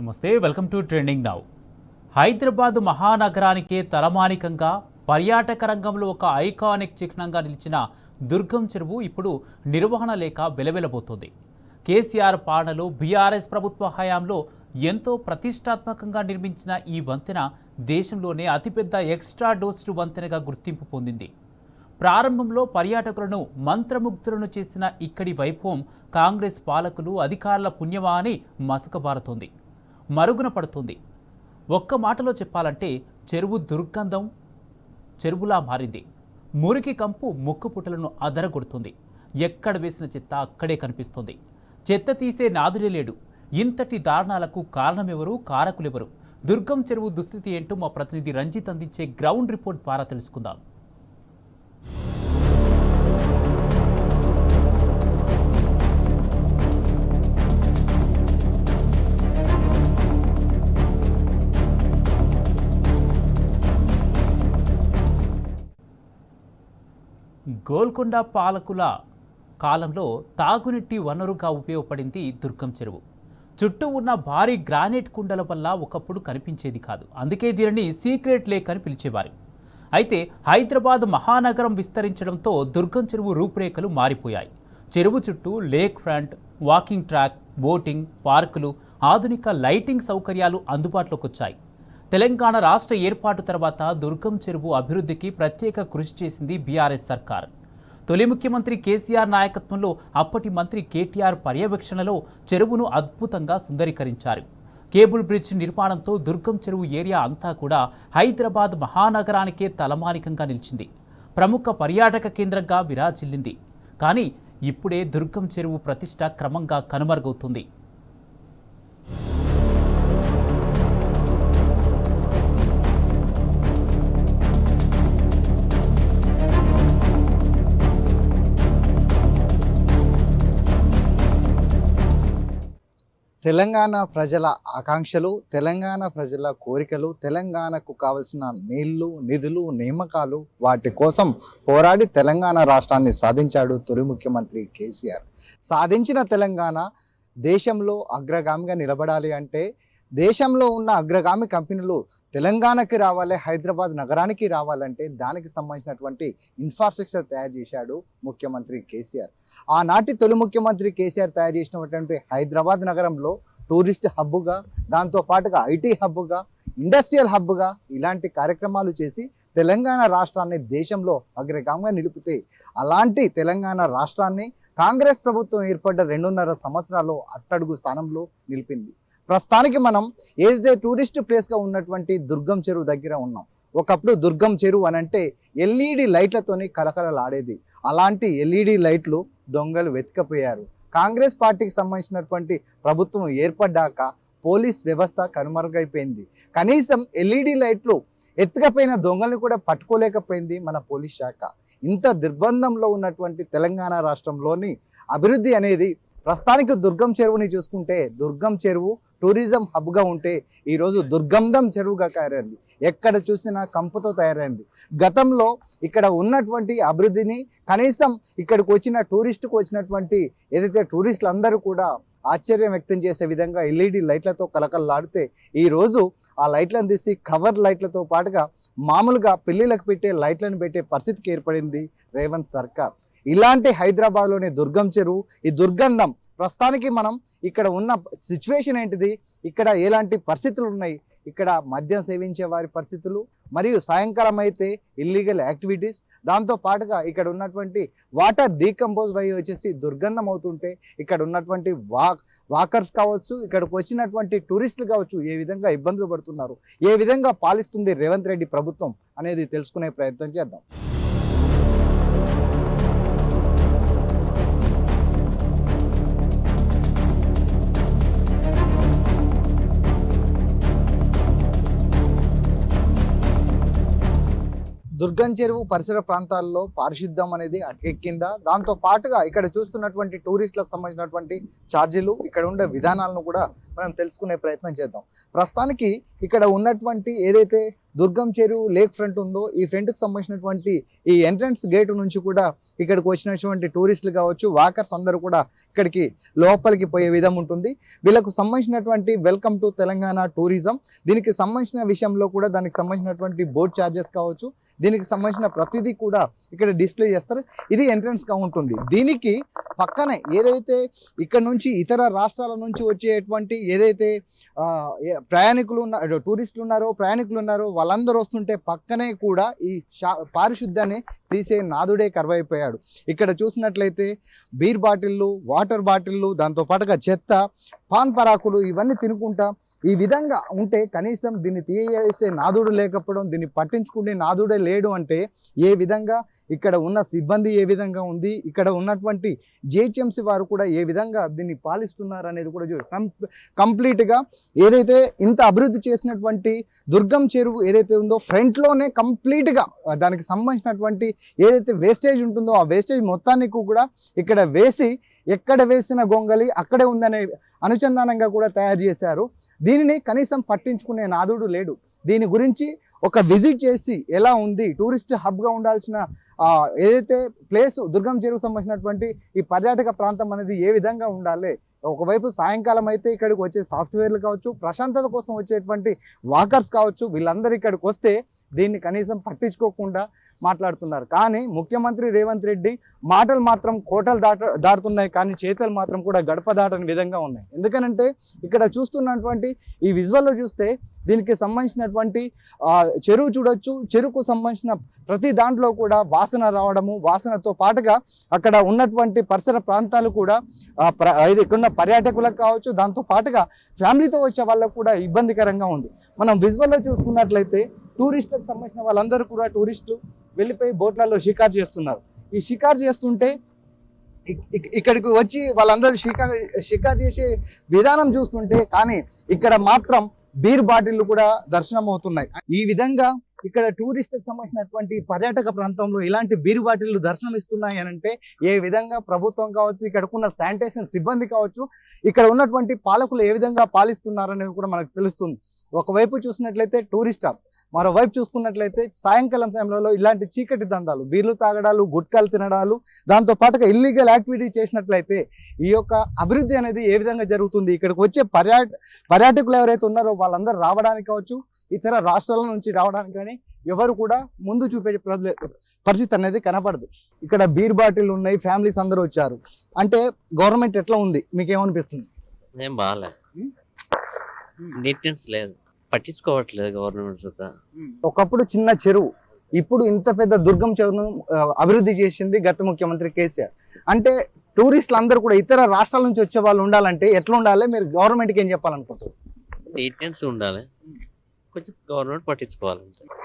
నమస్తే, welcome to trending now. Hyderabad మహానగరానికే తలమానికంగా పర్యాటక రంగంలో ఒక ఐకానిక్ చిహ్నంగా నిలిచిన దుర్గం చెరువు ఇప్పుడు నిర్వహణ లేక వెలవెలబోతోంది. కేసీఆర్ పాలనలో బీఆర్ఎస్ ప్రభుత్వ హయాంలో ఎంతో ప్రతిష్టాత్మకంగా నిర్మించిన ఈ వంతెన దేశంలోనే అతిపెద్ద ఎక్స్ట్రా డోస్డ్ వంతెనగా గుర్తింపు పొందింది. ప్రారంభంలో పర్యాటకులను మంత్రముగ్ధులను చేసిన ఇక్కడి వైభవం కాంగ్రెస్ పాలకులు అధికారుల పుణ్యమా అని మసకబారుతోంది, మరుగున పడుతుంది. ఒక్క మాటలో చెప్పాలంటే చెరువు దుర్గంధం చెరువులా మారింది. మురికి కంపు ముక్కుపుటలను అదరగొడుతుంది. ఎక్కడ వేసిన చెత్త అక్కడే కనిపిస్తుంది. చెత్త తీసే నాదుడే లేడు. ఇంతటి దారుణాలకు కారణమెవరు, కారకులెవరు? దుర్గం చెరువు దుస్థితి ఏంటో మా ప్రతినిధి రంజిత్ అందించే గ్రౌండ్ రిపోర్ట్ ద్వారా తెలుసుకుందాం. గోల్కొండ పాలకుల కాలంలో తాగునీటి వనరుగా ఉపయోగపడింది దుర్గం చెరువు. చుట్టూ ఉన్న భారీ గ్రానైట్ కుండల వల్ల ఒకప్పుడు కనిపించేది కాదు. అందుకే దీనిని సీక్రెట్ లేక్ అని పిలిచేవారు. అయితే హైదరాబాద్ మహానగరం విస్తరించడంతో దుర్గం చెరువు రూపురేఖలు మారిపోయాయి. చెరువు చుట్టూ lake front, walking track, boating, పార్కులు, ఆధునిక లైటింగ్ సౌకర్యాలు అందుబాటులోకి వచ్చాయి. తెలంగాణ రాష్ట్ర ఏర్పాటు తర్వాత దుర్గం చెరువు అభివృద్ధికి ప్రత్యేక కృషి చేసింది బీఆర్ఎస్ సర్కార్. తొలి ముఖ్యమంత్రి కేసీఆర్ నాయకత్వంలో అప్పటి మంత్రి కేటీఆర్ పర్యవేక్షణలో చెరువును అద్భుతంగా సుందరీకరించారు. కేబుల్ బ్రిడ్జ్ నిర్మాణంతో దుర్గం చెరువు ఏరియా అంతా కూడా హైదరాబాద్ మహానగరానికే తలమానికంగా నిలిచింది. ప్రముఖ పర్యాటక కేంద్రంగా విరాజిల్లింది. కానీ ఇప్పుడే దుర్గం చెరువు ప్రతిష్ట క్రమంగా కనుమరుగవుతుంది. తెలంగాణ ప్రజల ఆకాంక్షలు, తెలంగాణ ప్రజల కోరికలు, తెలంగాణకు కావలసిన నీళ్లు, నిధులు, నియామకాలు, వాటి కోసం పోరాడి తెలంగాణ రాష్ట్రాన్ని సాధించాడు తొలి ముఖ్యమంత్రి కేసీఆర్. సాధించిన తెలంగాణ దేశంలో అగ్రగామిగా నిలబడాలి అంటే దేశంలో ఉన్న అగ్రగామి కంపెనీలు తెలంగాణకి రావాలి, హైదరాబాద్ నగరానికి రావాలంటే దానికి సంబంధించినటువంటి ఇన్ఫ్రాస్ట్రక్చర్ తయారు చేశాడు ముఖ్యమంత్రి కేసీఆర్. ఆనాటి తొలి ముఖ్యమంత్రి కేసీఆర్ తయారు చేసినటువంటి హైదరాబాద్ నగరంలో టూరిస్ట్ హబ్గా, దాంతోపాటుగా ఐటీ హబ్గా, ఇండస్ట్రియల్ హబ్గా ఇలాంటి కార్యక్రమాలు చేసి తెలంగాణ రాష్ట్రాన్ని దేశంలో అగ్రగామిగా నిలిపితే అలాంటి తెలంగాణ రాష్ట్రాన్ని కాంగ్రెస్ ప్రభుత్వం ఏర్పడ్డ 2.5 సంవత్సరాల్లో అట్టడుగు స్థానంలో నిలిపింది. ప్రస్తుతానికి మనం ఏదైతే టూరిస్ట్ ప్లేస్గా ఉన్నటువంటి దుర్గం చెరువు దగ్గర ఉన్నాం. ఒకప్పుడు దుర్గం చెరువు అనంటే ఎల్ఈడి లైట్లతోని కలకలలాడేది. అలాంటి ఎల్ఈడి లైట్లు దొంగలు వెతికపోయారు. కాంగ్రెస్ పార్టీకి సంబంధించినటువంటి ప్రభుత్వం ఏర్పడ్డాక పోలీస్ వ్యవస్థ కనుమరుగైపోయింది. కనీసం ఎల్ఈడి లైట్లు ఎత్తుకపోయిన దొంగల్ని కూడా పట్టుకోలేకపోయింది మన పోలీస్ శాఖ. ఇంత దిగ్బంధంలో ఉన్నటువంటి తెలంగాణ రాష్ట్రంలోని అభివృద్ధి అనేది ప్రస్తుతానికి దుర్గం చెరువుని చూసుకుంటే దుర్గం చెరువు టూరిజం హబ్గా ఉంటే ఈరోజు దుర్గంధం చెరువుగా తయారైంది. ఎక్కడ చూసినా కంపుతో తయారైంది. గతంలో ఇక్కడ ఉన్నటువంటి అభివృద్ధిని కనీసం ఇక్కడికి వచ్చిన టూరిస్టుకు వచ్చినటువంటి ఏదైతే టూరిస్టులు అందరూ కూడా ఆశ్చర్యం వ్యక్తం చేసే విధంగా ఎల్ఈడి లైట్లతో కలకలలాడితే ఈరోజు ఆ లైట్లను తీసి కవర్ లైట్లతో పాటుగా మామూలుగా పెళ్లిళ్ళకు పెట్టే లైట్లను పెట్టే పరిస్థితికి ఏర్పడింది రేవంత్ సర్కార్. ఇలాంటి హైదరాబాద్లోని దుర్గం చెరువు, ఈ దుర్గంధం ప్రస్తుతానికి మనం ఇక్కడ ఉన్న సిచ్యువేషన్ ఏంటిది, ఇక్కడ ఎలాంటి పరిస్థితులు ఉన్నాయి, ఇక్కడ మద్యం సేవించే వారి పరిస్థితులు, మరియు సాయంకాలం అయితే ఇల్లీగల్ యాక్టివిటీస్, దాంతో పాటుగా ఇక్కడ ఉన్నటువంటి వాటర్ డీకంపోజ్ అయ్యి వచ్చేసి దుర్గంధం అవుతుంటే ఇక్కడ ఉన్నటువంటి వాకర్స్ కావచ్చు, ఇక్కడికి వచ్చినటువంటి టూరిస్టులు కావచ్చు ఏ విధంగా ఇబ్బందులు పడుతున్నారు, ఏ విధంగా పాలిస్తుంది రేవంత్ రెడ్డి ప్రభుత్వం అనేది తెలుసుకునే ప్రయత్నం చేద్దాం. దుర్గం చెరువు పరిసర ప్రాంతాల్లో పారిశుద్ధ్యం అనేది అటకెక్కిందా, దాంతో పాటుగా ఇక్కడ చూస్తున్నటువంటి టూరిస్టులకు సంబంధించినటువంటి ఛార్జీలు, ఇక్కడ ఉండే విధానాలను కూడా మనం తెలుసుకునే ప్రయత్నం చేద్దాం. ప్రస్తుతానికి ఇక్కడ ఉన్నటువంటి ఏదైతే దుర్గం చెరువు లేక్ ఫ్రంట్ ఉందో ఈ ఫ్రంట్కి సంబంధించినటువంటి ఈ ఎంట్రన్స్ గేట్ నుంచి కూడా ఇక్కడికి వచ్చినటువంటి టూరిస్టులు కావచ్చు, వాకర్స్ అందరూ కూడా ఇక్కడికి లోపలికి పోయే విధం ఉంటుంది. వీళ్ళకు సంబంధించినటువంటి వెల్కమ్ టు తెలంగాణ టూరిజం, దీనికి సంబంధించిన విషయంలో కూడా దానికి సంబంధించినటువంటి బోర్డ్ ఛార్జెస్ కావచ్చు, దీనికి సంబంధించిన ప్రతిదీ కూడా ఇక్కడ డిస్ప్లే చేస్తారు. ఇది ఎంట్రన్స్గా ఉంటుంది. దీనికి పక్కనే ఏదైతే ఇక్కడ నుంచి ఇతర రాష్ట్రాల నుంచి వచ్చేటువంటి ఏదైతే ప్రయాణికులు టూరిస్టులు ఉన్నారో వాళ్ళందరూ వస్తుంటే పక్కనే కూడా ఈ పారిశుద్ధ్యాన్ని తీసే నాదుడే కరువైపోయాడు. ఇక్కడ చూసినట్లయితే బీర్ బాటిళ్ళు, వాటర్ బాటిళ్ళు, దాంతో పాటుగా చెత్త, పాన్ పరాకులు ఇవన్నీ తినుకుంటా ఈ విధంగా ఉంటే కనీసం దీన్ని తీయేసే నాదుడు లేకపోవడం, దీన్ని పట్టించుకునే నాదుడే లేడు అంటే ఏ విధంగా ఇక్కడ ఉన్న సిబ్బంది ఏ విధంగా ఉంది, ఇక్కడ ఉన్నటువంటి జిహెచ్ఎంసీ వారు కూడా ఏ విధంగా దీన్ని పాలిస్తున్నారు అనేది కూడా కంప్లీట్గా ఏదైతే ఇంత అభివృద్ధి చేసినటువంటి దుర్గం చెరువు ఏదైతే ఉందో ఫ్రంట్లోనే కంప్లీట్గా దానికి సంబంధించినటువంటి ఏదైతే వేస్టేజ్ ఉంటుందో ఆ వేస్టేజ్ మొత్తాన్ని కూడా ఇక్కడ వేసి ఎక్కడ వేసిన గొంగలి అక్కడే ఉందనే అనుసంధానంగా కూడా తయారు చేశారు. దీనిని కనీసం పట్టించుకునే నాదుడు లేడు. దీని గురించి ఒక విజిట్ చేసి ఎలా ఉంది, టూరిస్ట్ హబ్గా ఉండాల్సిన ఏదైతే ప్లేస్ దుర్గం చెరువు సంబంధించినటువంటి ఈ పర్యాటక ప్రాంతం అనేది ఏ విధంగా ఉండాలి, ఒకవైపు సాయంకాలం అయితే ఇక్కడికి వచ్చే సాఫ్ట్వేర్లు కావచ్చు, ప్రశాంతత కోసం వచ్చేటువంటి వాకర్స్ కావచ్చు, వీళ్ళందరూ ఇక్కడికి వస్తే దీన్ని కనీసం పట్టించుకోకుండా మాట్లాడుతున్నారు. కానీ ముఖ్యమంత్రి రేవంత్ రెడ్డి మాటలు మాత్రం కోటలు దాటుతున్నాయి, కానీ చేతలు మాత్రం కూడా గడప దాటని విధంగా ఉన్నాయి. ఎందుకనంటే ఇక్కడ చూస్తున్నటువంటి ఈ విజువల్లో చూస్తే దీనికి సంబంధించినటువంటి చెరువు చూడొచ్చు. చెరువుకు సంబంధించిన ప్రతి దాంట్లో కూడా వాసన రావడము, వాసనతో పాటుగా అక్కడ ఉన్నటువంటి పరిసర ప్రాంతాలు కూడా ఇక్కడ పర్యాటకులకు కావచ్చు, దాంతో పాటుగా ఫ్యామిలీతో వచ్చే వాళ్ళకు కూడా ఇబ్బందికరంగా ఉంది. మనం విజువల్లో చూసుకున్నట్లయితే టూరిస్టులకు సంబంధించిన వాళ్ళందరూ కూడా టూరిస్టులు వెళ్ళిపోయి బోట్లలో షికారు చేస్తున్నారు. ఈ షికారు చేస్తుంటే ఇక్కడికి వచ్చి వాళ్ళందరూ షికారు చేసే విధానం చూస్తుంటే కానీ ఇక్కడ మాత్రం బీర్ బాటిళ్లు కూడా దర్శనం అవుతున్నాయి. ఈ విధంగా ఇక్కడ టూరిస్టులకు సంబంధించినటువంటి పర్యాటక ప్రాంతంలో ఇలాంటి బీర్ బాటిళ్లు దర్శనం ఇస్తున్నాయి అని అంటే ఏ విధంగా ప్రభుత్వం కావచ్చు, ఇక్కడకున్న శానిటేషన్ సిబ్బంది కావచ్చు, ఇక్కడ ఉన్నటువంటి పాలకులు ఏ విధంగా పాలిస్తున్నారు అనేది కూడా మనకు తెలుస్తుంది. ఒకవైపు చూసినట్లయితే టూరిస్ట్ హబ్, మరోవైపు చూసుకున్నట్లయితే సాయంకాలం సమయంలో ఇలాంటి చీకటి దందాలు, బీర్లు తాగడాలు, గుట్కాలు తినడాలు, దాంతో పాటుగా ఇల్లీగల్ యాక్టివిటీ చేసినట్లయితే ఈ యొక్క అభివృద్ధి అనేది ఏ విధంగా జరుగుతుంది, ఇక్కడికి వచ్చే పర్యాటకులు ఎవరైతే ఉన్నారో వాళ్ళందరూ రావడానికి కావచ్చు, ఇతర రాష్ట్రాల నుంచి రావడానికి కానీ ఎవరు కూడా ముందు చూపే పరిస్థితి అనేది కనపడదు. ఇక్కడ బీర్ బాటిల్ ఉన్నాయి, ఫ్యామిలీస్ అందరూ వచ్చారు అంటే గవర్నమెంట్ ఎట్లా ఉంది, మీకేమనిపిస్తుంది? ఏం బాగాలే, నీట్నెస్ లేదు, పట్టించుకోవట్లేదు గవర్నమెంట్. ఒకప్పుడు చిన్న చెరువు, ఇప్పుడు ఇంత పెద్ద దుర్గం చెరువును అభివృద్ధి చేసింది గత ముఖ్యమంత్రి కేసీఆర్. అంటే టూరిస్టులు అందరూ కూడా ఇతర రాష్ట్రాల నుంచి వచ్చే వాళ్ళు ఉండాలంటే ఎట్లా ఉండాలి, మీరు గవర్నమెంట్కి ఏం చెప్పాలనుకుంటారు? నీట్నెస్ ఉండాలి, కొంచెం గవర్నమెంట్ పట్టించుకోవాలి.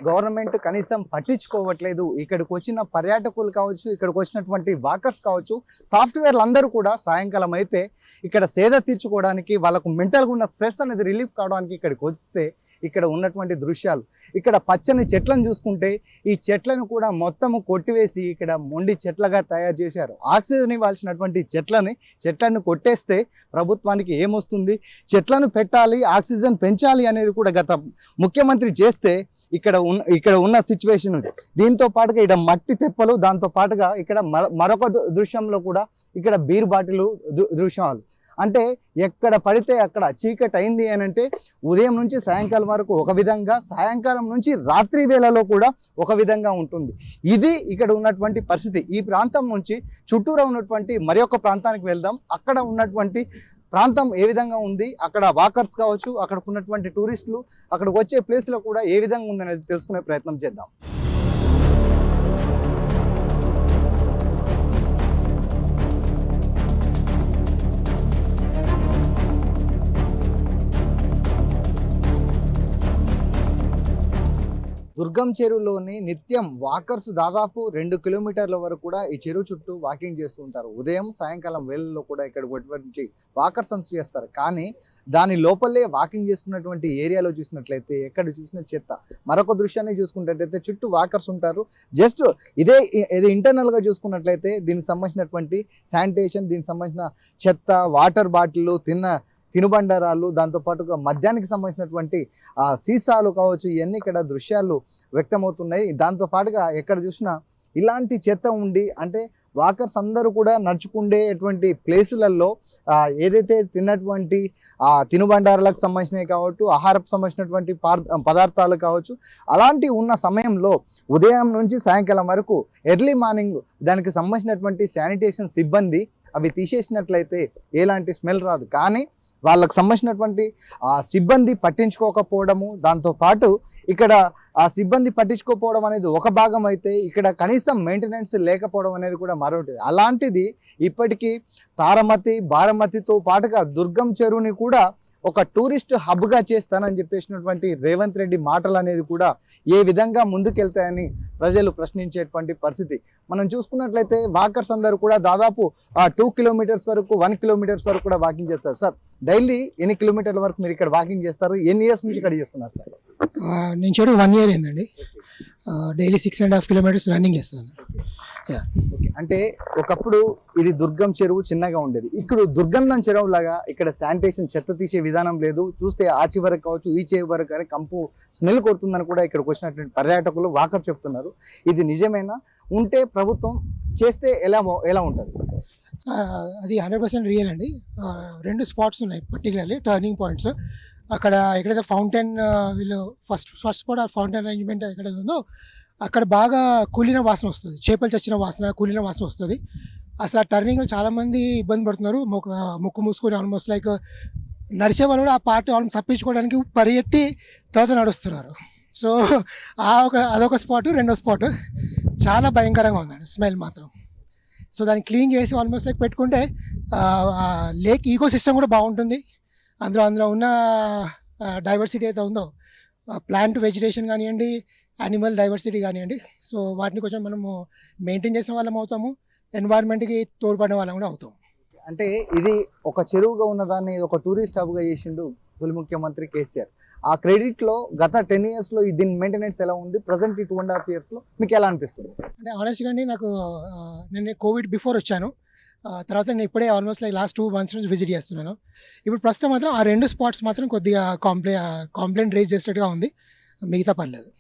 గవర్నమెంట్ కనీసం పట్టించుకోవట్లేదు. ఇక్కడికి వచ్చిన పర్యాటకులు కావచ్చు, ఇక్కడికి వచ్చినటువంటి వాకర్స్ కావచ్చు, సాఫ్ట్వేర్లు అందరూ కూడా సాయంకాలం అయితే ఇక్కడ సేద తీర్చుకోవడానికి, వాళ్ళకు మెంటల్గా ఉన్న స్ట్రెస్ అనేది రిలీఫ్ కావడానికి ఇక్కడికి వస్తే ఇక్కడ ఉన్నటువంటి దృశ్యాలు, ఇక్కడ పచ్చని చెట్లను చూసుకుంటే ఈ చెట్లను కూడా మొత్తము కొట్టివేసి ఇక్కడ మొండి చెట్లుగా తయారు చేశారు. ఆక్సిజన్ ఇవ్వాల్సినటువంటి చెట్లను కొట్టేస్తే ప్రభుత్వానికి ఏమొస్తుంది? చెట్లను పెట్టాలి, ఆక్సిజన్ పెంచాలి అనేది కూడా గత ముఖ్యమంత్రి చేస్తే ఇక్కడ ఉన్న సిచ్యువేషన్ ఉంది. దీంతో పాటుగా ఇక్కడ మట్టి తెప్పలు, దాంతో పాటుగా ఇక్కడ మరొక దృశ్యంలో కూడా ఇక్కడ బీర్ బాటిల్ దృశ్యాలు. అంటే ఎక్కడ పడితే అక్కడ చీకటి అయింది అని అంటే ఉదయం నుంచి సాయంకాలం వరకు ఒక విధంగా, సాయంకాలం నుంచి రాత్రి వేళలో కూడా ఒక విధంగా ఉంటుంది. ఇది ఇక్కడ ఉన్నటువంటి పరిస్థితి. ఈ ప్రాంతం నుంచి చుట్టూరా ఉన్నటువంటి మరి ఒక ప్రాంతానికి వెళ్దాం. అక్కడ ఉన్నటువంటి ప్రాంతం ఏ విధంగా ఉంది, అక్కడ వాకర్స్ కావచ్చు, అక్కడ ఉన్నటువంటి టూరిస్టులు, అక్కడికి వచ్చే ప్లేస్లో కూడా ఏ విధంగా ఉందనేది తెలుసుకునే ప్రయత్నం చేద్దాం. దుర్గం చెరువులోని నిత్యం వాకర్స్ దాదాపు 2 కిలోమీటర్ల వరకు కూడా ఈ చెరువు చుట్టూ వాకింగ్ చేస్తూ ఉంటారు. ఉదయం సాయంకాలం వేళల్లో కూడా ఇక్కడ వచ్చి వాకర్స్ చేస్తారు. కానీ దాని లోపలే వాకింగ్ చేసుకున్నటువంటి ఏరియాలో చూసినట్లయితే ఎక్కడ చూసిన చెత్త. మరొక దృశ్యాన్ని చూసుకున్నట్లయితే చుట్టూ వాకర్స్ ఉంటారు. జస్ట్ ఇది ఇంటర్నల్గా చూసుకున్నట్లయితే దీనికి సంబంధించినటువంటి శానిటేషన్, దీనికి సంబంధించిన చెత్త, వాటర్ బాటిల్, తినుబండారాలు, దాంతోపాటుగా మద్యానికి సంబంధించినటువంటి సీసాలు కావచ్చు, ఇవన్నీ ఇక్కడ దృశ్యాలు వ్యక్తమవుతున్నాయి. దాంతోపాటుగా ఎక్కడ చూసినా ఇలాంటి చెత్త ఉండి, అంటే వాకర్స్ అందరూ కూడా నడుచుకుండేటువంటి ప్లేసులలో ఏదైతే తిన్నటువంటి తినుబండారాలకు సంబంధించినవి కావచ్చు, ఆహారకు సంబంధించినటువంటి పదార్థాలు కావచ్చు, అలాంటివి ఉన్న సమయంలో ఉదయం నుంచి సాయంకాలం వరకు ఎర్లీ మార్నింగ్ దానికి సంబంధించినటువంటి శానిటేషన్ సిబ్బంది అవి తీసేసినట్లయితే ఎలాంటి స్మెల్ రాదు. కానీ వాళ్ళకు సంబంధించినటువంటి సిబ్బంది పట్టించుకోకపోవడము, దాంతోపాటు ఇక్కడ సిబ్బంది పట్టించుకోకపోవడం అనేది ఒక భాగం అయితే, ఇక్కడ కనీసం మెయింటెనెన్స్ లేకపోవడం అనేది కూడా మరొకటి. అలాంటిది ఇప్పటికీ తారమతి, బారమతితో పాటుగా దుర్గం చెరువుని కూడా ఒక టూరిస్ట్ హబ్గా చేస్తానని చెప్పేసినటువంటి రేవంత్ రెడ్డి మాటలు అనేది కూడా ఏ విధంగా ముందుకెళ్తాయని ప్రజలు ప్రశ్నించేటువంటి పరిస్థితి. మనం చూసుకున్నట్లయితే వాకర్స్ అందరూ కూడా దాదాపు 2 కిలోమీటర్స్ వరకు, 1 కిలోమీటర్స్ వరకు కూడా వాకింగ్ చేస్తారు. సార్, డైలీ ఎన్ని కిలోమీటర్ల వరకు మీరు ఇక్కడ వాకింగ్ చేస్తారు? ఎన్ని ఇయర్స్ నుంచి ఇక్కడ చేస్తున్నారు సార్? నేను చేయడం 1 ఇయర్ అయిందండి. డైలీ 6.5 కిలోమీటర్స్ రన్నింగ్ చేస్తాను. అంటే ఒకప్పుడు ఇది దుర్గం చెరువు చిన్నగా ఉండేది, ఇప్పుడు దుర్గంధం చెరువు లాగా ఇక్కడ శానిటేషన్, చెత్త తీసే విధానం లేదు. చూస్తే ఆ చివరకు కావచ్చు, ఈ చివరి వరకు కానీ కంపు స్మెల్ కొడుతుందని కూడా ఇక్కడికి వచ్చినటువంటి పర్యాటకులు వాకర్ చెప్తున్నారు. ఇది నిజమేనా? ఉంటే ప్రభుత్వం చేస్తే ఎలా ఉంటుంది? అది 100% రియల్ అండి. 2 స్పాట్స్ ఉన్నాయి పర్టికులర్లీ టర్నింగ్ పాయింట్స్. అక్కడ ఎక్కడైతే ఫౌంటైన్ వీళ్ళు ఫస్ట్ స్పాట్ ఆ ఫౌంటైన్ అరేంజ్మెంట్ ఎక్కడైతే ఉందో అక్కడ బాగా కూలిన వాసన వస్తుంది, చేపలు చచ్చిన వాసన, కూలిన వాసన వస్తుంది. అసలు ఆ టర్నింగ్లో చాలామంది ఇబ్బంది పడుతున్నారు. ముక్కు మూసుకొని ఆల్మోస్ట్ లైక్ నడిచే వాళ్ళు కూడా ఆ పార్ట్ ఆల్మోస్ట్ తప్పించుకోవడానికి పరిగెత్తి తర్వాత నడుస్తున్నారు. సో అదొక స్పాట్. రెండో స్పాట్ చాలా భయంకరంగా ఉందండి స్మెల్ మాత్రం. సో దాన్ని క్లీన్ చేసి ఆల్మోస్ట్ లైక్ పెట్టుకుంటే లేక్ ఈకో సిస్టమ్ కూడా బాగుంటుంది. అందులో ఉన్న డైవర్సిటీ అయితే ఉందో, ప్లాంట్ వెజిటేషన్ కానివ్వండి, యానిమల్ డైవర్సిటీ కానివ్వండి, సో వాటిని కొంచెం మనము మెయింటైన్ చేసే వాళ్ళం అవుతాము, ఎన్వైర్న్మెంట్కి తోడ్పడిన వాళ్ళం కూడా అవుతాం. అంటే ఇది ఒక చెరువుగా ఉన్నదాన్ని ఒక టూరిస్ట్ హబ్గా చేసిండు తొలి ముఖ్యమంత్రి కేసీఆర్. ఆ క్రెడిట్లో గత 10 ఇయర్స్లో దీని మెయింటెనెన్స్ ఎలా ఉంది? ప్రజెంట్ ఈ 2.5 ఇయర్స్లో మీకు ఎలా అనిపిస్తుంది? అంటే ఆనెస్ట్గా అండి, నాకు నేను కోవిడ్ బిఫోర్ వచ్చాను, తర్వాత నేను ఇప్పుడే ఆల్మోస్ట్ లైక్ లాస్ట్ 2 months నుంచి విజిట్ చేస్తున్నాను. ఇప్పుడు ప్రస్తుతం మాత్రం ఆ 2 స్పాట్స్ మాత్రం కొద్దిగా కాంప్లైంట్ రేజ్ చేసేట్టుగా ఉంది, మిగతా పర్లేదు.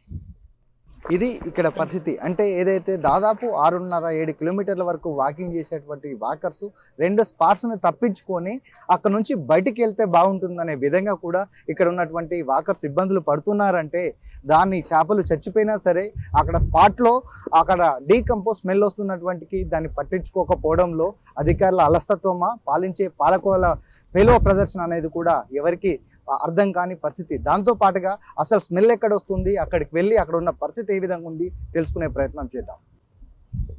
ఇది ఇక్కడ పరిస్థితి. అంటే ఏదైతే దాదాపు 6.5-7 కిలోమీటర్ల వరకు వాకింగ్ చేసేటువంటి వాకర్స్ 2 స్పాట్స్ని తప్పించుకొని అక్కడ నుంచి బయటికి వెళ్తే బాగుంటుందనే విధంగా కూడా ఇక్కడ ఉన్నటువంటి వాకర్స్ ఇబ్బందులు పడుతున్నారంటే, దాన్ని చేపలు చచ్చిపోయినా సరే అక్కడ స్పాట్లో అక్కడ డీకంపోజ్ స్మెల్ వస్తున్నటువంటికి దాన్ని పట్టించుకోకపోవడంలో అధికారుల అలస్తత్వమా, పాలించే పాలకుల పేలువ ప్రదర్శన అనేది కూడా ఎవరికి అర్థం కాని పరిస్థితి. దాంతో పాటుగా అసలు స్మెల్ ఎక్కడ వస్తుంది, అక్కడికి వెళ్ళి అక్కడ ఉన్న పరిస్థితి ఏ విధంగా ఉంది తెలుసుకునే ప్రయత్నం చేద్దాం.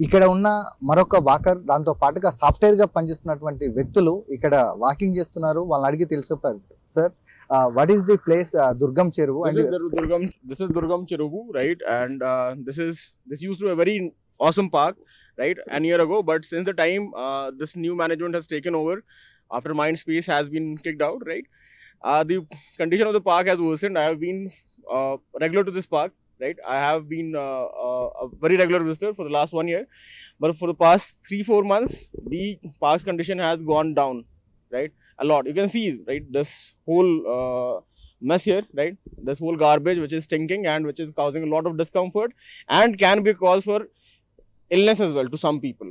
ఇక్కడ ఉన్న మరొక వాకర్, దాంతో పాటుగా సాఫ్ట్వేర్గా పనిచేస్తున్నటువంటి వ్యక్తులు ఇక్కడ వాకింగ్ చేస్తున్నారు. వాళ్ళని అడిగి తెలుసుకోవాలి. Sir, what is the place Durgam Cheruvu? This is Durgam Cheruvu, right? And this used to be a very awesome park, right? An year ago, but since the time this new management has taken over, after Mindspace has been kicked out, right? The condition of the park has worsened. I have been regular to this park, right? I have been a very regular visitor for the last 1 year, but for the past 3-4 months, the park's condition has gone down, right? A lot. You can see, right, this whole mess here, right? This whole garbage which is stinking and which is causing a lot of discomfort and can be a cause for illness as well to some people,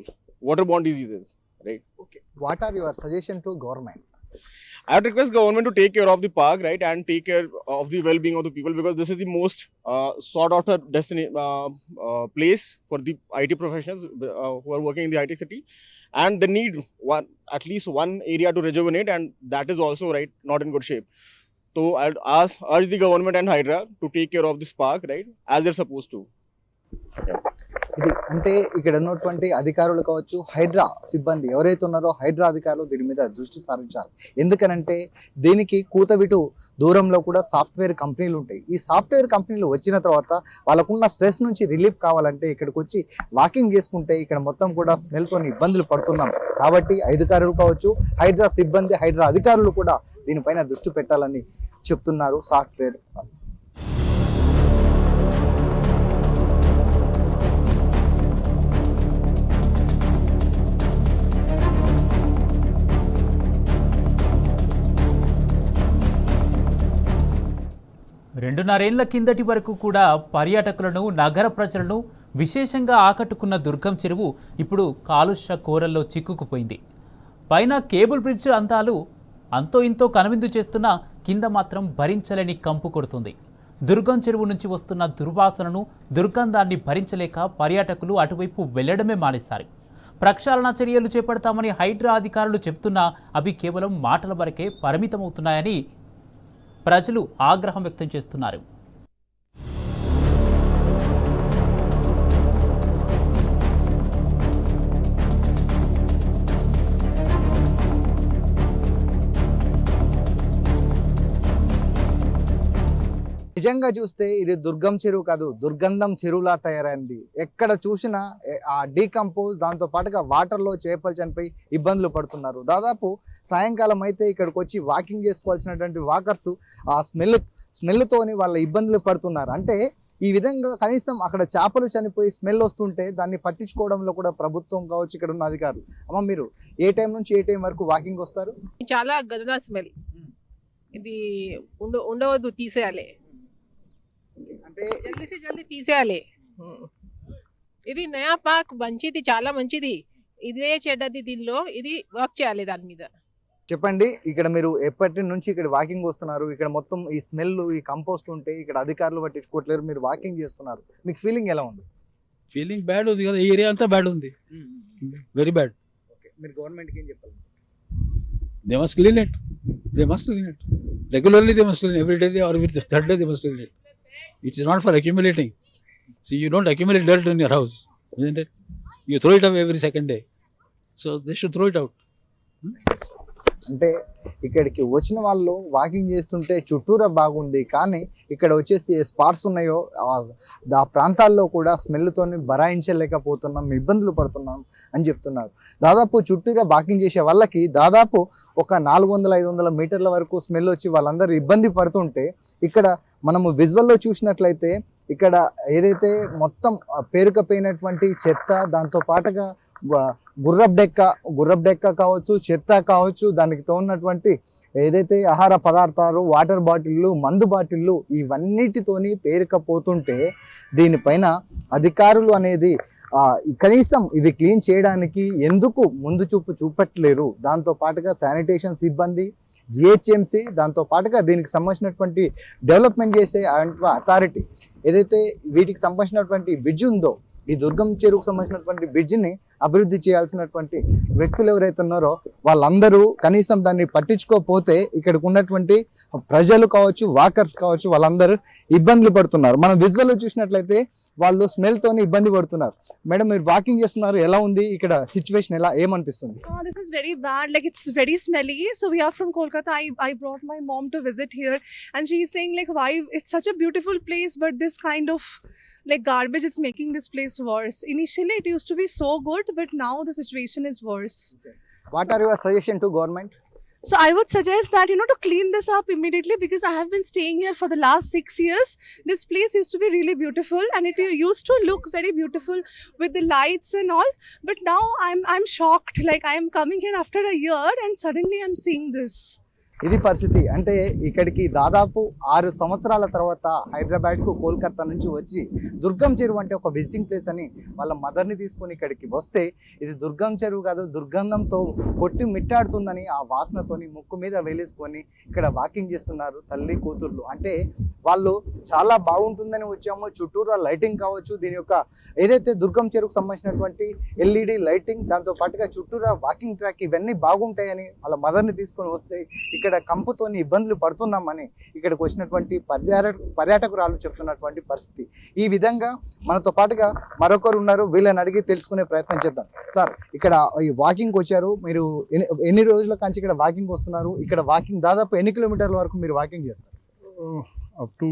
waterborne diseases, right? Okay. What are your suggestion to government? I would request government to take care of the park, right, and take care of the well-being of the people, because this is the most sought after place for the IT professionals who are working in the IT city, and they need at least one area to rejuvenate, and that is also, right, not in good shape. So I would urge the government and Hydra to take care of this park, right, as they're supposed to. Yeah. ఇది అంటే ఇక్కడ ఉన్నటువంటి అధికారులు కావచ్చు, హైడ్రా సిబ్బంది ఎవరైతే ఉన్నారో హైడ్రా అధికారులు దీని మీద దృష్టి సారించాలి. ఎందుకనంటే దీనికి కూతబిటు దూరంలో కూడా సాఫ్ట్వేర్ కంపెనీలు ఉంటాయి. ఈ సాఫ్ట్వేర్ కంపెనీలు వచ్చిన తర్వాత వాళ్ళకున్న స్ట్రెస్ నుంచి రిలీఫ్ కావాలంటే ఇక్కడికి వచ్చి వాకింగ్ చేసుకుంటే ఇక్కడ మొత్తం కూడా స్మెల్తో ఇబ్బందులు పడుతున్నాం. కాబట్టి అధికారులు కావచ్చు, హైడ్రా సిబ్బంది, హైడ్రా అధికారులు కూడా దీనిపైన దృష్టి పెట్టాలని చెప్తున్నారు సాఫ్ట్వేర్. రెండున్నరేళ్ల కిందటి వరకు కూడా పర్యాటకులను నగర ప్రజలను విశేషంగా ఆకట్టుకున్న దుర్గం చెరువు ఇప్పుడు కాలుష్య కోరల్లో చిక్కుకుపోయింది. పైన కేబుల్ బ్రిడ్జ్ అందాలు అంతో ఇంతో కనువిందు చేస్తున్నా కింద మాత్రం భరించలేని కంపు కొడుతుంది. దుర్గం చెరువు నుంచి వస్తున్న దుర్వాసనను దుర్గంధాన్ని భరించలేక పర్యాటకులు అటువైపు వెళ్లడమే మానేశారు. ప్రక్షాళన చర్యలు చేపడతామని హైడ్రా అధికారులు చెబుతున్నా అవి కేవలం మాటల వరకే పరిమితమవుతున్నాయని ప్రజలు ఆగ్రహం వ్యక్తం చేస్తున్నారు. నిజంగా చూస్తే ఇది దుర్గం చెరువు కాదు, దుర్గంధం చెరువులా తయారైంది. ఎక్కడ చూసినా ఆ డీకంపోజ్, దాంతో పాటుగా వాటర్లో చేపలు చనిపోయి ఇబ్బందులు పడుతున్నారు. దాదాపు సాయంకాలం అయితే ఇక్కడికి వచ్చి వాకింగ్ చేసుకోవాల్సినటువంటి వాకర్స్ ఆ స్మెల్తోని వాళ్ళ ఇబ్బందులు పడుతున్నారు. అంటే ఈ విధంగా కనీసం అక్కడ చేపలు చనిపోయి స్మెల్ వస్తుంటే దాన్ని పట్టించుకోవడంలో కూడా ప్రభుత్వం కావచ్చు, ఇక్కడ ఉన్న అధికారులు. అమ్మ, మీరు ఏ టైం నుంచి ఏ టైం వరకు వాకింగ్ వస్తారు? చాలా గదన స్మెల్, ఇది ఉండవద్దు, తీసేయాలి, అంటే జల్దీ తీసేయాలి. ఇది నయా పార్క్ మంచిది, చాలా మంచిది. ఇదే చెడ్డది, దీనిలో ఇది వర్క్ చేయాలి దాని మీద. చెప్పండి, ఇక్కడ మీరు ఎప్పటి నుంచి ఇక్కడ వాకింగ్ వస్తున్నారు? ఇక్కడ మొత్తం ఈ స్మెల్, ఈ కంపోస్ట్ ఉంటే ఇక్కడ అధికారులు పట్టించుకోవట్లేరు, మీరు వాకింగ్ చేస్తున్నారు, మీకు ఫీలింగ్ ఎలా ఉంది? ఫీలింగ్ బ్యాడ్ ఉంది కదా, ఈ ఏరియా అంతా బ్యాడ్ ఉంది, వెరీ బ్యాడ్. ఓకే, మీరు గవర్నమెంట్కి ఏం చెప్పాలి? They must clean it, they must clean it regularly, they must clean every day or with third day, they must clean it. It's not for accumulating. See, you don't accumulate dirt in your house, isn't it? You throw it away every second day. So they should throw it out. అంటే ఇక్కడికి వచ్చిన వాళ్ళు walking చేస్తుంటే చుట్టూరా బాగుంది, కానీ ఇక్కడ వచ్చేసి ఏ స్పాట్స్ ఉన్నాయో ఆ ప్రాంతాల్లో కూడా స్మెల్తోని భరాయించలేకపోతున్నాం, ఇబ్బందులు పడుతున్నాం అని చెప్తున్నారు. దాదాపు చుట్టూరా వాకింగ్ చేసే వాళ్ళకి దాదాపు ఒక 400-500 మీటర్ల వరకు స్మెల్ వచ్చి వాళ్ళందరూ ఇబ్బంది పడుతుంటే, ఇక్కడ మనము విజువల్లో చూసినట్లయితే ఇక్కడ ఏదైతే మొత్తం పేరుకపోయినటువంటి చెత్త, దాంతో పాటుగా గుర్రపు డెక్క కావచ్చు, చెత్త కావచ్చు, దానికి తోన్నటువంటి ఏదైతే ఆహార పదార్థాలు, వాటర్ బాటిళ్ళు, మందు బాటిళ్ళు, ఇవన్నిటితోని పేరుకపోతుంటే దీనిపైన అధికారులు అనేది కనీసం ఇది క్లీన్ చేయడానికి ఎందుకు ముందు చూపు చూపట్లేరు? దాంతో పాటుగా శానిటేషన్ సిబ్బంది, జిహెచ్ఎంసి, దాంతో పాటుగా దీనికి సంబంధించినటువంటి డెవలప్మెంట్ చేసే అథారిటీ ఏదైతే వీటికి సంబంధించినటువంటి బ్రిడ్జ్ ఉందో, ఈ దుర్గం చెరువుకు సంబంధించినటువంటి బ్రిడ్జిని అభివృద్ధి చేయాల్సినటువంటి వ్యక్తులు ఎవరైతే ఉన్నారో వాళ్ళందరూ కనీసం దాన్ని పట్టించుకోకపోతే ఇక్కడికి ఉన్నటువంటి ప్రజలు కావచ్చు, వాకర్స్ కావచ్చు, వాళ్ళందరూ ఇబ్బందులు పడుతున్నారు. మనం విజువల్లో చూసినట్లయితే వాళ్ళు స్మెల్తోని ఇబ్బంది పడుతున్నారు. మేడం, మీరు వాకింగ్ చేస్తున్నారు, ఎలా ఉంది ఇక్కడ సిచ్యువేషన్, ఎలా ఏమనిపిస్తుంది? This is very bad, like it's very smelly. So we are from Kolkata. I brought my mom to visit here, and she's saying like, why it's such a beautiful place, but this kind of like garbage is making this place worse. Initially it used to be so good, but now the situation is worse. What are your suggestion to government? So I would suggest that, to clean this up immediately, because I have been staying here for the last 6 years. This place used to be really beautiful, and it used to look very beautiful with the lights and all. But now I'm shocked. Like, I am coming here after a year, and suddenly I'm seeing this. ఇది పరిస్థితి. అంటే ఇక్కడికి దాదాపు 6 సంవత్సరాల తర్వాత హైదరాబాద్కు కోల్కతా నుంచి వచ్చి దుర్గం చెరువు అంటే ఒక విజిటింగ్ ప్లేస్ అని వాళ్ళ మదర్ని తీసుకొని ఇక్కడికి వస్తే ఇది దుర్గం చెరువు కాదు, దుర్గంధంతో కొట్టి మిట్టాడుతుందని ఆ వాసనతోని ముక్కు మీద వేలేసుకొని ఇక్కడ వాకింగ్ చేస్తున్నారు తల్లి కూతుర్లు. అంటే వాళ్ళు చాలా బాగుంటుందని వచ్చాము, చుట్టూరా లైటింగ్ కావచ్చు, దీని యొక్క ఏదైతే దుర్గం చెరువుకు సంబంధించినటువంటి ఎల్ఈడి లైటింగ్, దాంతో పాటుగా చుట్టూరా వాకింగ్ ట్రాక్, ఇవన్నీ బాగుంటాయని వాళ్ళ మదర్ని తీసుకొని వస్తే ఇక్కడ కంపుతోని ఇబ్బందులు పడుతున్నామని ఇక్కడికి వచ్చినటువంటి పర్యాటకురాలు చెప్తున్నటువంటి పరిస్థితి. ఈ విధంగా మనతో పాటుగా మరొకరు ఉన్నారు, వీళ్ళని అడిగి తెలుసుకునే ప్రయత్నం చేద్దాం. సార్, ఇక్కడ ఈ వాకింగ్ వచ్చారు, మీరు ఎన్ని రోజుల కంచి ఇక్కడ వాకింగ్ వస్తున్నారు? ఇక్కడ వాకింగ్ దాదాపు ఎన్ని కిలోమీటర్ల వరకు మీరు వాకింగ్ చేస్తారు? Up to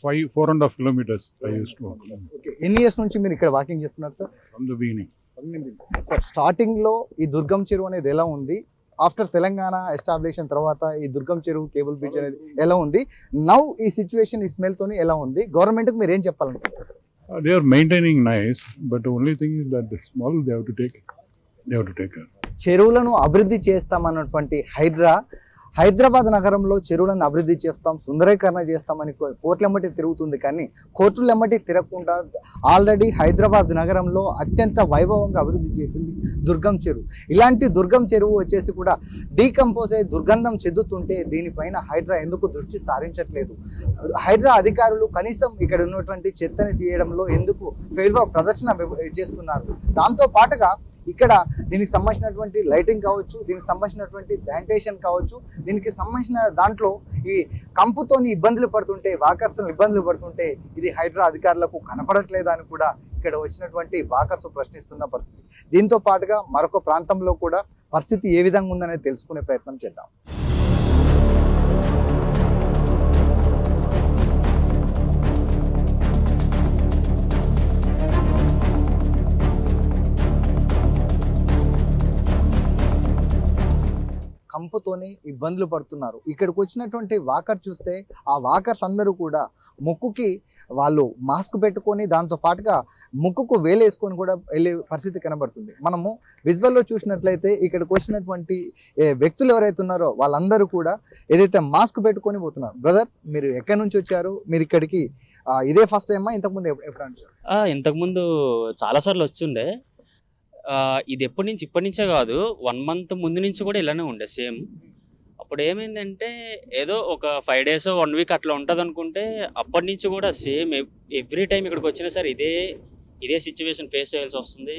4.5 kilometers I used to walk. Okay, ఎన్ని ఇయర్స్ నుంచి మీరు ఇక్కడ వాకింగ్ చేస్తున్నారు sir? From the beginning. Sir, starting లో ఈ దుర్గం చెరువు అనేది ఎలా ఉంది? ఆఫ్టర్ తెలంగాణ ఎస్టాబ్లిషన్ తర్వాత ఈ దుర్గం చెరువు కేబుల్ బ్రిడ్జ్ అనేది ఎలా ఉంది? నౌ ఈ సిచ్యువేషన్, ఈ స్మెల్ తోని ఎలా ఉంది? గవర్నమెంట్కి మీరు ఏం చెప్పాలనుకుంటారు? They are maintaining nice, but the only thing is that the small they have to take care. చెరువులను అభివృద్ధి చేస్తామన్నటువంటి హైడ్రా హైదరాబాద్ నగరంలో చెరువులను అభివృద్ధి చేస్తాం, సుందరీకరణ చేస్తామని కోర్టులెమ్మటి తిరుగుతుంది. కానీ కోర్టులెమ్మటి తిరగకుండా ఆల్రెడీ హైదరాబాద్ నగరంలో అత్యంత వైభవంగా అభివృద్ధి చేసింది దుర్గం చెరువు. ఇలాంటి దుర్గం చెరువు వచ్చేసి కూడా డీకంపోజ్ అయ్యి దుర్గంధం చెందుతుంటే దీనిపైన హైడ్రా ఎందుకు దృష్టి సారించట్లేదు? హైడ్రా అధికారులు కనీసం ఇక్కడ ఉన్నటువంటి చెత్తని తీయడంలో ఎందుకు ఫెయిల్యూర్ ప్రదర్శన చేస్తున్నారు? దాంతో పాటుగా ఇక్కడ దీనికి సంబంధించినటువంటి లైటింగ్ కావచ్చు, దీనికి సంబంధించినటువంటి శానిటేషన్ కావచ్చు, దీనికి సంబంధించిన దాంట్లో ఈ కంపుతోని ఇబ్బందులు పడుతుంటే, వాకర్స్ ఇబ్బందులు పడుతుంటే ఇది హైడ్రా అధికారులకు కనపడట్లేదా అని కూడా ఇక్కడ వచ్చినటువంటి వాకర్స్ ప్రశ్నిస్తున్న పరిస్థితి. దీంతో పాటుగా మరొక ప్రాంతంలో కూడా పరిస్థితి ఏ విధంగా ఉందనేది తెలుసుకునే ప్రయత్నం చేద్దాం. కంపుతోనే ఇబ్బందులు పడుతున్నారు. ఇక్కడికి వచ్చినటువంటి వాకర్ చూస్తే ఆ వాకర్స్ అందరూ కూడా ముక్కుకి వాళ్ళు మాస్క్ పెట్టుకొని దాంతో పాటుగా ముక్కుకు వేలేసుకొని కూడా వెళ్ళే పరిస్థితి కనబడుతుంది. మనము విజువల్లో చూసినట్లయితే ఇక్కడికి వచ్చినటువంటి వ్యక్తులు ఎవరైతే ఉన్నారో వాళ్ళందరూ కూడా ఏదైతే మాస్క్ పెట్టుకొని పోతున్నారు. బ్రదర్, మీరు ఎక్కడి నుంచి వచ్చారు? మీరు ఇక్కడికి ఇదే ఫస్ట్ టైమా? ఇంతకుముందు ఎప్పుడు వచ్చారు? ఇంతకుముందు చాలాసార్లు వచ్చిండే. ఇది ఇప్పటి నుంచే కాదు, 1 month ముందు నుంచి కూడా ఇలానే ఉండే సేమ్. అప్పుడు ఏమైందంటే ఏదో ఒక 5 days 1 week అట్లా ఉంటుంది అనుకుంటే, అప్పటి నుంచి కూడా సేమ్ ఎవ్రీ టైం ఇక్కడికి వచ్చినా సరే ఇదే సిచ్యువేషన్ ఫేస్ చేయాల్సి వస్తుంది.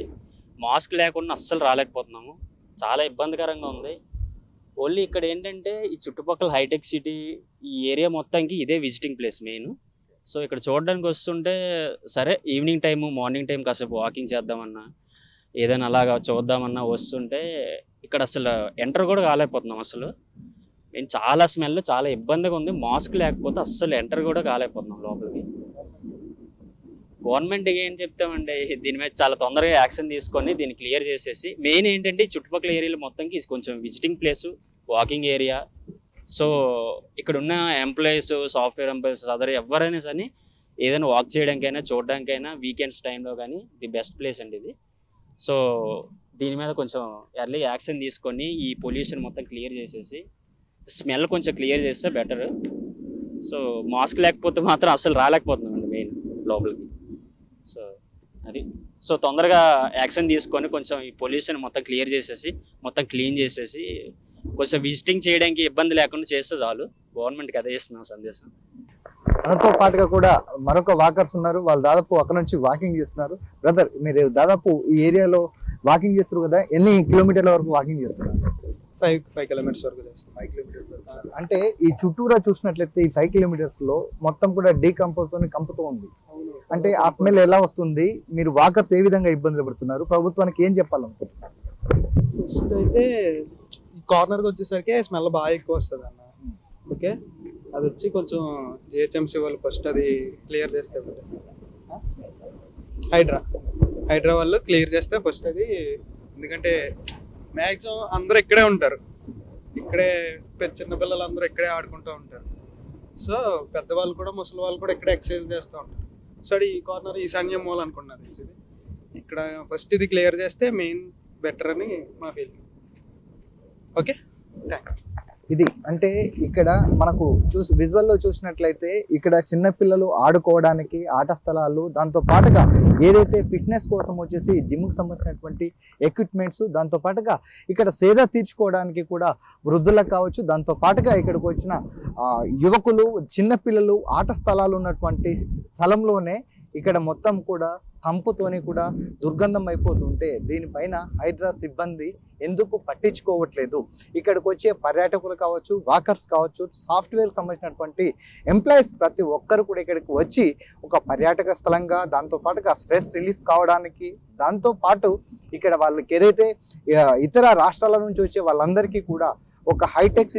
మాస్క్ లేకుండా అస్సలు రాలేకపోతున్నాము, చాలా ఇబ్బందికరంగా ఉంది. ఓన్లీ ఇక్కడ ఏంటంటే ఈ చుట్టుపక్కల హైటెక్ సిటీ ఈ ఏరియా మొత్తానికి ఇదే విజిటింగ్ ప్లేస్ మెయిన్. సో ఇక్కడ చూడడానికి వస్తుంటే సరే ఈవినింగ్ టైము మార్నింగ్ టైం కాసేపు వాకింగ్ చేద్దామన్నా ఏదైనా అలాగా చూద్దామన్నా వస్తుంటే ఇక్కడ అసలు ఎంటర్ కూడా కాలేకపోతున్నాం. అసలు మేము చాలా స్మెల్ చాలా ఇబ్బందిగా ఉంది. మాస్క్ లేకపోతే అస్సలు ఎంటర్ కూడా కాలేకపోతున్నాం లోపలికి. గవర్నమెంట్ ఏం చెప్తామండి, దీని మీద చాలా తొందరగా యాక్షన్ తీసుకొని దీన్ని క్లియర్ చేసేసి, మెయిన్ ఏంటంటే ఈ చుట్టుపక్కల ఏరియాలో మొత్తంకి ఇది కొంచెం visiting place, walking area. So ఇక్కడ ఉన్న ఎంప్లాయీస్, సాఫ్ట్వేర్ ఎంప్లాయీస్ అదర్ ఎవరైనా సరే ఏదైనా వాక్ చేయడానికైనా చూడడానికైనా వీకెండ్స్ టైంలో కానీ ది బెస్ట్ ప్లేస్ అండి ఇది. సో దీని మీద కొంచెం ఎర్లీ యాక్షన్ తీసుకొని ఈ పొల్యూషన్ మొత్తం క్లియర్ చేసేసి స్మెల్ కొంచెం క్లియర్ చేస్తే బెటర్. సో మాస్క్ లేకపోతే మాత్రం అసలు రాలేకపోతున్నామండి మెయిన్ లోపలికి. సో అది సో తొందరగా యాక్షన్ తీసుకొని కొంచెం ఈ పొల్యూషన్ మొత్తం క్లియర్ చేసేసి మొత్తం క్లీన్ చేసేసి కొంచెం విజిటింగ్ చేయడానికి ఇబ్బంది లేకుండా చేస్తే చాలు. గవర్నమెంట్కి అదే ఇస్తున్నాం సందేశం. మనతో పాటుగా కూడా మరొక వాకర్స్ ఉన్నారు. వాళ్ళు దాదాపు అక్కడ నుంచి వాకింగ్ చేస్తున్నారు. బ్రదర్, మీరు దాదాపు ఈ ఏరియాలో వాకింగ్ చేస్తారు కదా, ఎన్ని కిలోమీటర్ల వరకు వాకింగ్ చేస్తున్నారు? 5 kilometers వరకు చేస్తాం. 5 kilometers వరకు. అంటే ఈ చుట్టూరా చూసినట్లయితే ఈ 5 kilometers లో మొత్తం కూడా డీకంపోజ్ తోని కంపుతూ ఉంది. అంటే ఆ స్మెల్ ఎలా వస్తుంది? మీరు వాకర్స్ ఏ విధంగా ఇబ్బందులు పడుతున్నారు? ప్రభుత్వానికి ఏం చెప్పాలనుకుంటున్నారు? ఫస్ట్ అయితే కార్నర్కి వచ్చేసరికి స్మెల్ బాగా ఎక్కువ వస్తుంది అన్న. ఓకే, అది వచ్చి కొంచెం జిహెచ్ఎంసీ వాళ్ళు ఫస్ట్ అది క్లియర్ చేస్తే హైడ్రా వాళ్ళు క్లియర్ చేస్తే ఫస్ట్ అది. ఎందుకంటే మ్యాక్సిమం అందరూ ఇక్కడే ఉంటారు, ఇక్కడే చిన్నపిల్లలు అందరూ ఇక్కడే ఆడుకుంటూ ఉంటారు. సో పెద్దవాళ్ళు కూడా ముసలి వాళ్ళు కూడా ఇక్కడే ఎక్సర్సైజ్ చేస్తూ ఉంటారు. సో అది ఈ కార్నర్ ఈశాన్యం మూల అనుకున్నది ఇది. ఇక్కడ ఫస్ట్ ఇది క్లియర్ చేస్తే మెయిన్ బెటర్ అని మా ఫీలింగ్. Okay, thank you. ఇది అంటే ఇక్కడ మనకు విజువల్లో చూసినట్లయితే ఇక్కడ చిన్నపిల్లలు ఆడుకోవడానికి ఆట స్థలాలు, దాంతో పాటుగా ఏదైతే ఫిట్నెస్ కోసం వచ్చేసి జిమ్కి సంబంధించినటువంటి ఎక్విప్మెంట్స్, దాంతో పాటుగా ఇక్కడ సేద తీర్చుకోవడానికి కూడా వృద్ధులకు కావచ్చు, దాంతో పాటుగా ఇక్కడికి వచ్చిన యువకులు చిన్నపిల్లలు ఆట స్థలాలు ఉన్నటువంటి స్థలంలోనే ఇక్కడ మొత్తం కూడా కంపుతోని కూడా దుర్గంధం అయిపోతుంటే దీనిపైన హైడ్రా సిబ్బంది ఎందుకు పట్టించుకోవట్లేదు? ఇక్కడికి వచ్చే పర్యాటకులు కావచ్చు, వాకర్స్ కావచ్చు, సాఫ్ట్వేర్ సంబంధించినటువంటి ఎంప్లాయీస్ ప్రతి ఒక్కరు కూడా ఇక్కడికి వచ్చి ఒక పర్యాటక స్థలంగా, దాంతో పాటుగా స్ట్రెస్ రిలీఫ్ కావడానికి, దాంతో పాటు ఇక్కడ వాళ్ళకి ఏదైతే ఇతర రాష్ట్రాల నుంచి వచ్చే వాళ్ళందరికీ కూడా ఒక హైటెక్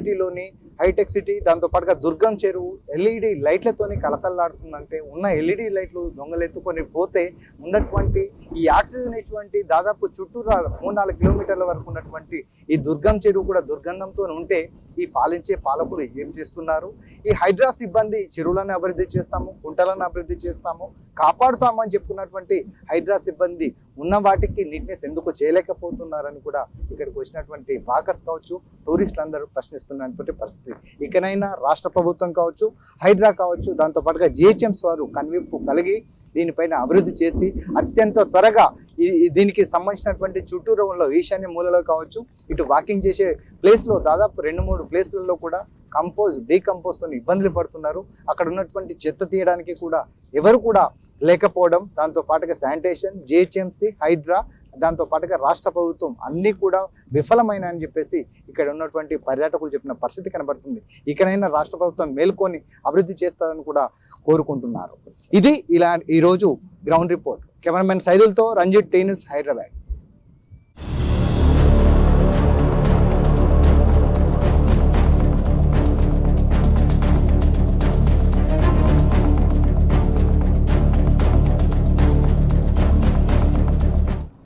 సిటీ దాంతో పాటుగా దుర్గం చెరువు ఎల్ఈడి లైట్లతోని కలకల్లాడుతుందంటే, ఉన్న ఎల్ఈడి లైట్లు దొంగలెత్తుకొని పోతే ఉన్నటువంటి ఈ ఆక్సిజన్ ఇటువంటి దాదాపు చుట్టూరా 3-4 కిలోమీటర్ల వరకు ఉన్నటువంటి ఈ దుర్గం చెరువు కూడా దుర్గంధంతో ఉంటే ఈ పాలించే పాలకులు ఏం చేస్తున్నారు? ఈ హైడ్రా సిబ్బంది చెరువులను అభివృద్ధి చేస్తాము, కుంటలను అభివృద్ధి చేస్తాము, కాపాడుతాము అని చెప్పుకున్నటువంటి హైడ్రా సిబ్బంది ఉన్న వాటికి నీట్నెస్ ఎందుకు చేయలేకపోతున్నారని కూడా ఇక్కడికి వచ్చినటువంటి వాకర్స్ కావచ్చు, టూరిస్టులు అందరూ ప్రశ్నిస్తున్నటువంటి పరిస్థితి. ఇకనైనా రాష్ట్ర ప్రభుత్వం కావచ్చు, హైడ్రా కావచ్చు, దాంతో పాటుగా జిహెచ్ఎంసీ వారు కనువిప్పు కలిగి దీనిపైన అభివృద్ధి చేసి అత్యంత త్వరగా దీనికి సంబంధించినటువంటి చుట్టూరులో ఈశాన్య మూలలో కావచ్చు, ఇటు వాకింగ్ చేసే ప్లేస్లో దాదాపు 2-3 ప్లేస్లలో కూడా డీకంపోజ్తో ఇబ్బందులు పడుతున్నారు. అక్కడ ఉన్నటువంటి చెత్త తీయడానికి కూడా ఎవరు కూడా లేకపోవడం, దాంతో పాటుగా శానిటేషన్, జిహెచ్ఎంసీ, హైడ్రా, దాంతో పాటుగా రాష్ట్ర ప్రభుత్వం అన్నీ కూడా విఫలమైన అని చెప్పేసి ఇక్కడ ఉన్నటువంటి పర్యాటకులు చెప్పిన పరిస్థితి కనబడుతుంది. ఇకనైనా రాష్ట్ర ప్రభుత్వం మేల్కొని అభివృద్ధి చేస్తారని కూడా కోరుకుంటున్నారు. ఇది ఈరోజు గ్రౌండ్ రిపోర్ట్. కెమెరామెన్ సైదులతో రంజిత్, టీ న్యూస్, హైదరాబాద్.